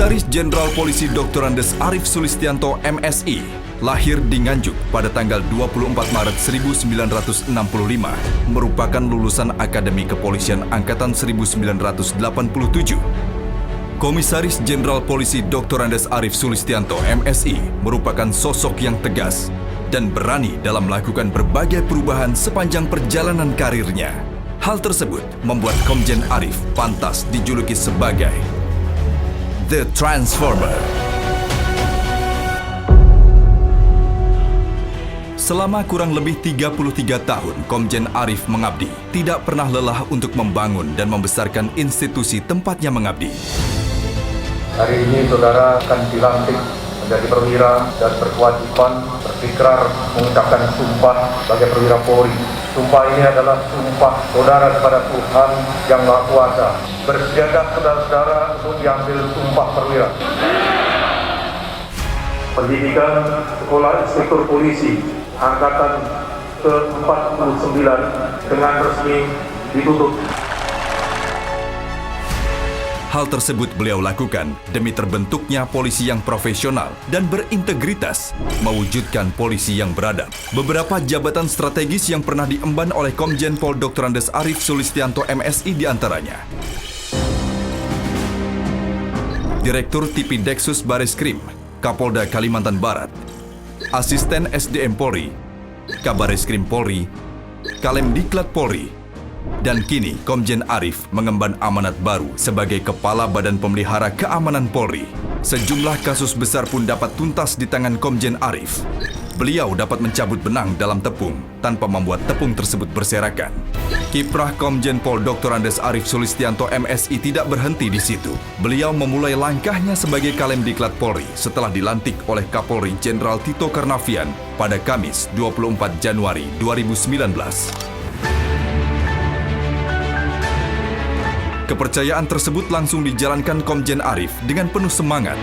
Komisaris Jenderal Polisi Dr. Andes Arief Sulistianto MSI lahir di Nganjuk pada tanggal 24 Maret 1965, merupakan lulusan Akademi Kepolisian Angkatan 1987. Komisaris Jenderal Polisi Dr. Andes Arief Sulistianto MSI merupakan sosok yang tegas dan berani dalam melakukan berbagai perubahan sepanjang perjalanan karirnya. Hal tersebut membuat Komjen Arief pantas dijuluki sebagai The Transformer. Selama kurang lebih 33 tahun, Komjen Arief mengabdi, tidak pernah lelah untuk membangun dan membesarkan institusi tempatnya mengabdi. Hari ini saudara akan dilantik menjadi perwira dan berkewajiban berikrar mengucapkan sumpah sebagai perwira Polri. Sumpah ini adalah sumpah saudara kepada Tuhan Yang Maha Kuasa. Bersiaga saudara-saudara untuk diambil sumpah perwira. Pendidikan Sekolah Inspektur Polisi Angkatan ke-49 dengan resmi ditutup. Hal tersebut beliau lakukan demi terbentuknya polisi yang profesional dan berintegritas, mewujudkan polisi yang beradab. Beberapa jabatan strategis yang pernah diemban oleh Komjen Pol Dr. Andes Arief Sulistianto MSI diantaranya: Direktur Tipideksus Bareskrim, Kapolda Kalimantan Barat, Asisten SDM Polri, Kabareskrim Polri, Kalemdiklat Polri, dan kini Komjen Arief mengemban amanat baru sebagai Kepala Badan Pemelihara Keamanan Polri. Sejumlah kasus besar pun dapat tuntas di tangan Komjen Arief. Beliau dapat mencabut benang dalam tepung tanpa membuat tepung tersebut berserakan. Kiprah Komjen Pol Dr. Andes Arief Sulistianto MSI tidak berhenti di situ. Beliau memulai langkahnya sebagai Kalemdiklat Polri setelah dilantik oleh Kapolri Jenderal Tito Karnavian pada Kamis 24 Januari 2019. Kepercayaan tersebut langsung dijalankan Komjen Arief dengan penuh semangat.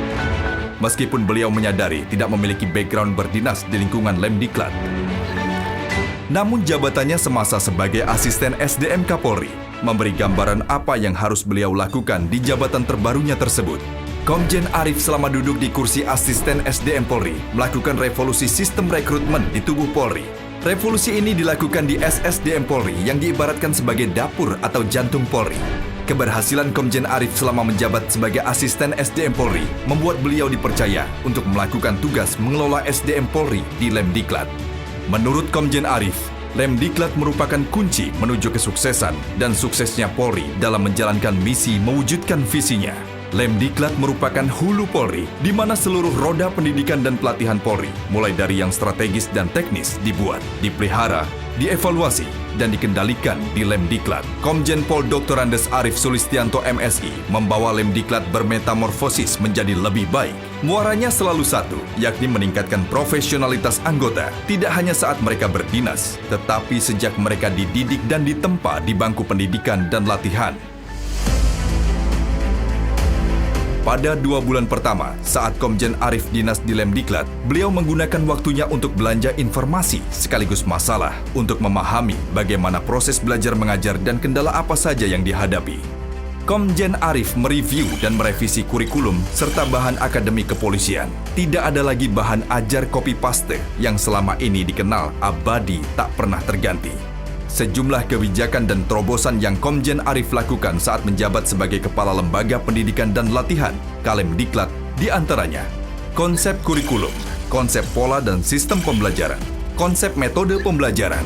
Meskipun beliau menyadari tidak memiliki background berdinas di lingkungan Lemdiklat. Namun jabatannya semasa sebagai asisten SDM Kapolri memberi gambaran apa yang harus beliau lakukan di jabatan terbarunya tersebut. Komjen Arief selama duduk di kursi asisten SDM Polri melakukan revolusi sistem rekrutmen di tubuh Polri. Revolusi ini dilakukan di SSDM Polri yang diibaratkan sebagai dapur atau jantung Polri. Keberhasilan Komjen Arief selama menjabat sebagai asisten SDM Polri membuat beliau dipercaya untuk melakukan tugas mengelola SDM Polri di Lemdiklat. Menurut Komjen Arief, Lemdiklat merupakan kunci menuju kesuksesan dan suksesnya Polri dalam menjalankan misi mewujudkan visinya. Lemdiklat merupakan hulu Polri, di mana seluruh roda pendidikan dan pelatihan Polri, mulai dari yang strategis dan teknis, dibuat, dipelihara, dievaluasi, dan dikendalikan di Lemdiklat. Komjen Pol Dr. Andes Arief Sulistianto MSI membawa Lemdiklat bermetamorfosis menjadi lebih baik. Muaranya selalu satu, yakni meningkatkan profesionalitas anggota, tidak hanya saat mereka berdinas, tetapi sejak mereka dididik dan ditempa di bangku pendidikan dan latihan. Pada 2 bulan pertama, saat Komjen Arief dinas di Lemdiklat, beliau menggunakan waktunya untuk belanja informasi sekaligus masalah untuk memahami bagaimana proses belajar mengajar dan kendala apa saja yang dihadapi. Komjen Arief mereview dan merevisi kurikulum serta bahan akademi kepolisian. Tidak ada lagi bahan ajar copy-paste yang selama ini dikenal abadi tak pernah terganti. Sejumlah kebijakan dan terobosan yang Komjen Arief lakukan saat menjabat sebagai Kepala Lembaga Pendidikan dan Latihan, Kalemdiklat, diantaranya konsep kurikulum, konsep pola dan sistem pembelajaran, konsep metode pembelajaran,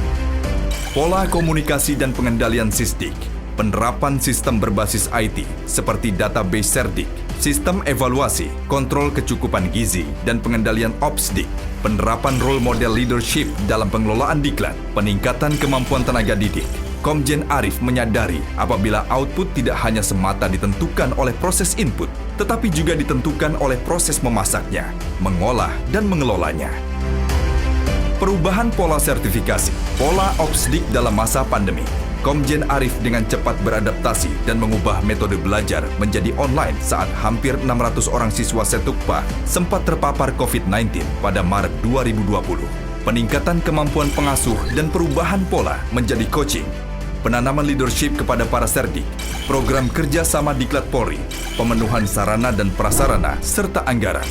pola komunikasi dan pengendalian SISDIK, penerapan sistem berbasis IT seperti database Serdik, sistem evaluasi, kontrol kecukupan gizi, dan pengendalian OPSDIK, penerapan role model leadership dalam pengelolaan diklat, peningkatan kemampuan tenaga didik. Komjen Arief menyadari apabila output tidak hanya semata ditentukan oleh proses input, tetapi juga ditentukan oleh proses memasaknya, mengolah, dan mengelolanya. Perubahan pola sertifikasi, pola OPSDIK dalam masa pandemi. Komjen Arief dengan cepat beradaptasi dan mengubah metode belajar menjadi online saat hampir 600 orang siswa Setukpa sempat terpapar COVID-19 pada Maret 2020. Peningkatan kemampuan pengasuh dan perubahan pola menjadi coaching. penanaman leadership kepada para serdik, program kerja sama Diklat Polri, pemenuhan sarana dan prasarana, serta anggaran.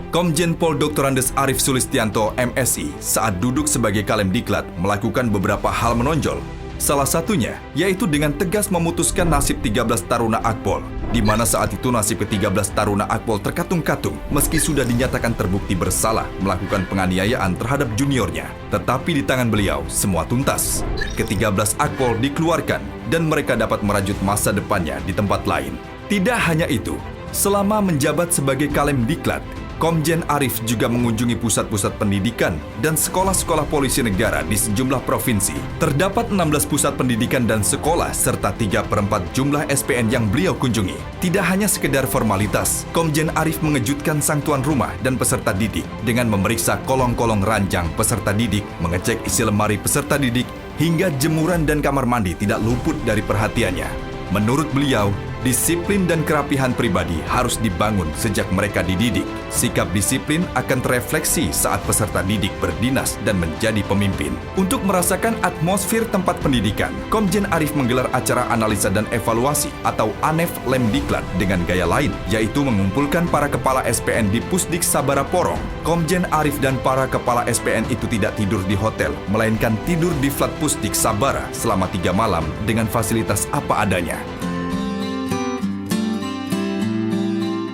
Komjen Pol Dr. Andes Arief Sulistianto, MSI, saat duduk sebagai Kalem Diklat melakukan beberapa hal menonjol. Salah satunya, yaitu dengan tegas memutuskan nasib 13 taruna Akpol, di mana saat itu nasib ke-13 taruna Akpol terkatung-katung meski sudah dinyatakan terbukti bersalah melakukan penganiayaan terhadap juniornya. Tetapi di tangan beliau, semua tuntas. Ke-13 Akpol dikeluarkan dan mereka dapat merajut masa depannya di tempat lain. Tidak hanya itu, selama menjabat sebagai Kalem Diklat, Komjen Arief juga mengunjungi pusat-pusat pendidikan dan sekolah-sekolah polisi negara di sejumlah provinsi. Terdapat 16 pusat pendidikan dan sekolah serta 3/4 jumlah SPN yang beliau kunjungi. Tidak hanya sekedar formalitas, Komjen Arief mengejutkan sang tuan rumah dan peserta didik dengan memeriksa kolong-kolong ranjang peserta didik, mengecek isi lemari peserta didik, hingga jemuran dan kamar mandi tidak luput dari perhatiannya. Menurut beliau, disiplin dan kerapihan pribadi harus dibangun sejak mereka dididik. Sikap disiplin akan terefleksi saat peserta didik berdinas dan menjadi pemimpin. Untuk merasakan atmosfer tempat pendidikan, Komjen Arief menggelar acara analisa dan evaluasi atau ANEF Lemdiklat dengan gaya lain, yaitu mengumpulkan para kepala SPN di Pusdik Sabara Porong. Komjen Arief dan para kepala SPN itu tidak tidur di hotel, melainkan tidur di flat Pusdik Sabara selama 3 malam dengan fasilitas apa adanya.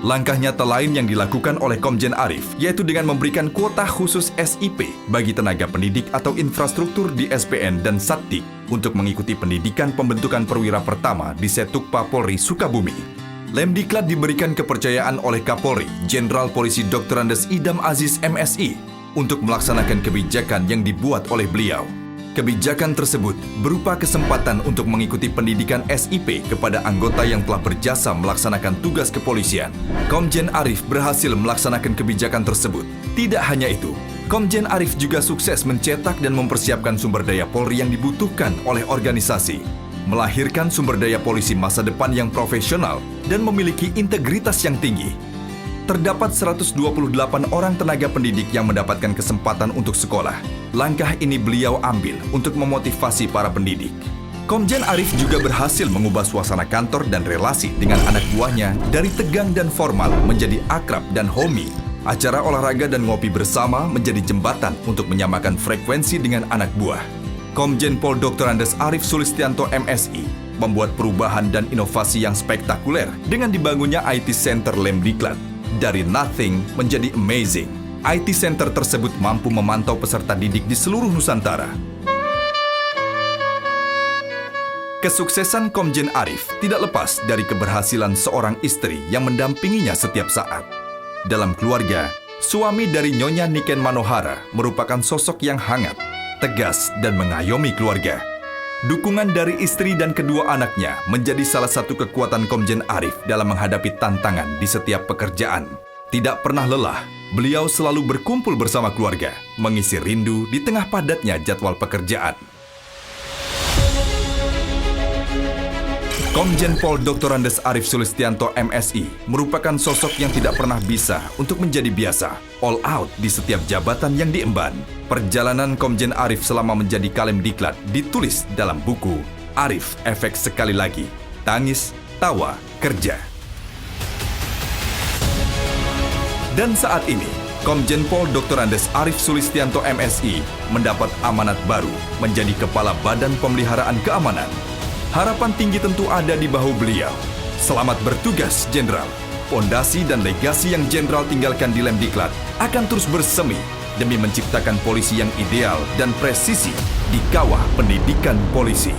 Langkah nyata lain yang dilakukan oleh Komjen Arief, yaitu dengan memberikan kuota khusus SIP bagi tenaga pendidik atau infrastruktur di SPN dan Satdik untuk mengikuti pendidikan pembentukan perwira pertama di Setukpa Polri Sukabumi. Lemdiklat diberikan kepercayaan oleh Kapolri, Jenderal Polisi Dr. Andes Idam Aziz MSI, untuk melaksanakan kebijakan yang dibuat oleh beliau. Kebijakan tersebut berupa kesempatan untuk mengikuti pendidikan SIP kepada anggota yang telah berjasa melaksanakan tugas kepolisian. Komjen Arief berhasil melaksanakan kebijakan tersebut. Tidak hanya itu, Komjen Arief juga sukses mencetak dan mempersiapkan sumber daya Polri yang dibutuhkan oleh organisasi, melahirkan sumber daya polisi masa depan yang profesional dan memiliki integritas yang tinggi. Terdapat 128 orang tenaga pendidik yang mendapatkan kesempatan untuk sekolah. Langkah ini beliau ambil untuk memotivasi para pendidik. Komjen Arief juga berhasil mengubah suasana kantor dan relasi dengan anak buahnya dari tegang dan formal menjadi akrab dan homey. Acara olahraga dan ngopi bersama menjadi jembatan untuk menyamakan frekuensi dengan anak buah. Komjen Pol Dr. Andes Arief Sulistianto MSI membuat perubahan dan inovasi yang spektakuler dengan dibangunnya IT Center Lemdiklat. Dari nothing menjadi amazing. IT Center tersebut mampu memantau peserta didik di seluruh Nusantara. Kesuksesan Komjen Arief tidak lepas dari keberhasilan seorang istri yang mendampinginya setiap saat. Dalam keluarga, suami dari Nyonya Niken Manohara merupakan sosok yang hangat, tegas, dan mengayomi keluarga. Dukungan dari istri dan kedua anaknya menjadi salah satu kekuatan Komjen Arief dalam menghadapi tantangan di setiap pekerjaan. Tidak pernah lelah, beliau selalu berkumpul bersama keluarga, mengisi rindu di tengah padatnya jadwal pekerjaan. Komjen Pol Dr. Andes Arief Sulistianto MSI merupakan sosok yang tidak pernah bisa untuk menjadi biasa, all out di setiap jabatan yang diemban. Perjalanan Komjen Arief selama menjadi Kalem Diklat ditulis dalam buku Arief Efek Sekali Lagi, Tangis, Tawa, Kerja. Dan saat ini, Komjen Pol Dr. Andes Arief Sulistianto MSI mendapat amanat baru menjadi Kepala Badan Pemeliharaan Keamanan. Harapan tinggi tentu ada di bahu beliau. Selamat bertugas, Jenderal. Pondasi dan legasi yang Jenderal tinggalkan di Lemdiklat akan terus bersemi demi menciptakan polisi yang ideal dan presisi di kawah pendidikan polisi.